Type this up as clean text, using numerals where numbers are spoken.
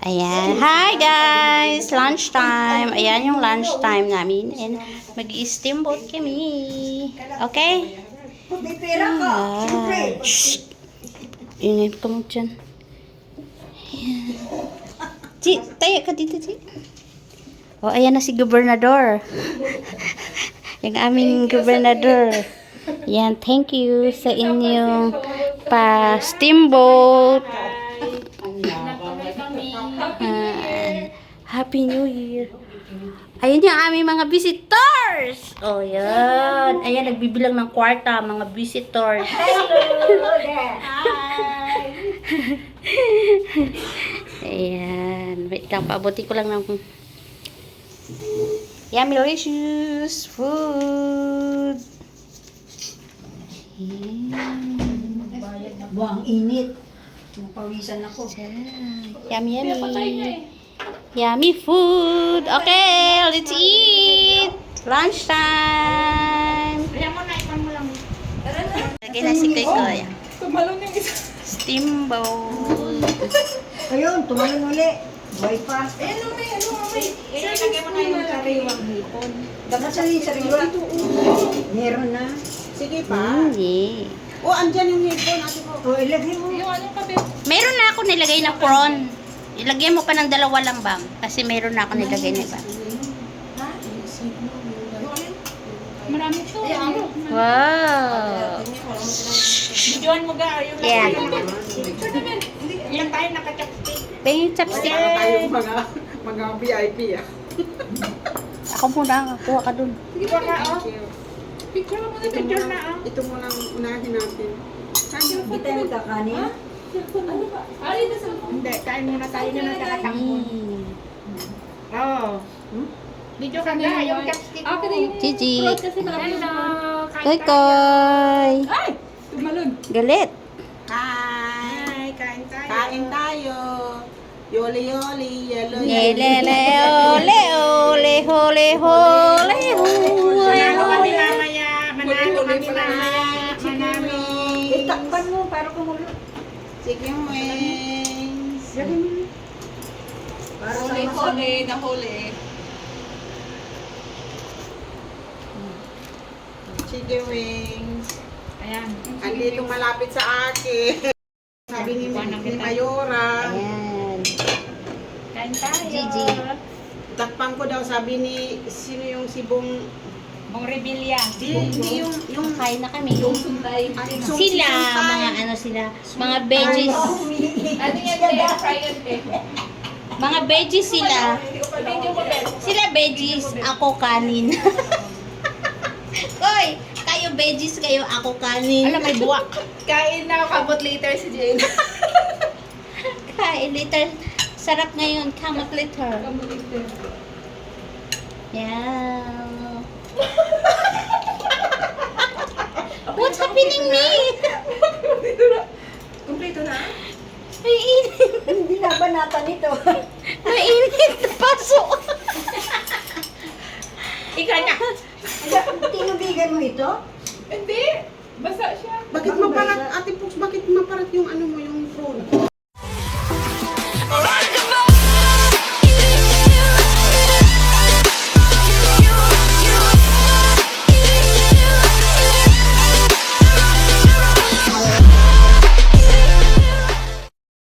Ayan. Hi guys! Lunchtime. Ayan yung lunchtime namin. And mag-i-steamboat kami. Okay? May pera ka. Siyempre. Shhh! Ingay ka mo dyan. Chi, tayo ka dito, Chi. O, ayan na si Gobernador. Yung aming Gobernador. Yan, thank you sa inyong pa-steamboat. Happy New Year. Ayun yung aming mga visitors. Oh, yan. Ayan, nagbibilang ng kwarta, mga visitors. Ayan. Wait lang, paabuti ko lang ng yummy delicious food. Buwang init. Napawisan ako. Yummy, yummy. Yummy food. Okay, let's eat. Lunchtime. Lagay na si Koy. Tumalon yung isa. Steamboat. Ayun, tumalon uli. Buhay pa. Ayan, may. Ilagay mo na yung sariwang hipon. Dapat sa sariwa. Meron na. Sige pa. Hindi. O, andyan yung hipon. Ate ko. O, ilagay mo. Yung anong kape? Meron na ako nilagay na prawn. Ilagay mo pa ng dalawa lang, bang. Kasi meron na ako nilagay na iba. Marami ito. Wow. Videoan mo ga. Yung Yeah. Picture naman. Ilan tayo nakachapstick. Pengin chopstick. Mga VIP ah. Ako muna, kuha ka dun. Sige pa ka oh. Picture mo na picture na ah. Ito mo lang unahin natin. Hindi tayo magkakanin. Ano ba? Ay, nasa hindi, kain muna tayo na nakakatampon. Oo. Video ka na, yung chopstick mo. Okay na yung Gigi. hello. Koy koy. Ay! Tumalon. Galit. Hi! Kain tayo. Kain tayo. Yoli yoli, yelo Yelele, ole, ole, ole, ole, Manalo kami ole. mamaya. Manalo kami mamaya. Manalo. Itakpan mo para kumulo. Chicken wings. Para sa nahuli. Chicken wings. Ayan. Andito malapit sa akin. Sabi ni Mayora. Ayan. Kain tayo. Gigi. Takpan ko daw, sabi ni, sino yung si Bong, Bong Rebilla. hindi yung Kain na kami. Suntay. Sila, mga ano sila, mga veggies. Ano yan, Tia? Fry yan, Tia. Mga veggies sila. Video mo, Bel. Sila veggies, ako kanin. Koy, kayo veggies, kayo ako kanin. Alam, may buwak. Kain na, kabot later si Jane. Kain later. Sarap ngayon, kamot later. Kabot later. Yeah. What's happening me? Kompleto na? Mainit. Hindi na banata nito. Mainit. Paso. Ikaw na. Tinubigan mo ito? Hindi. Basa siya. bakit maparat, Ate Pux, bakit maparat yung ano mo, yung phone?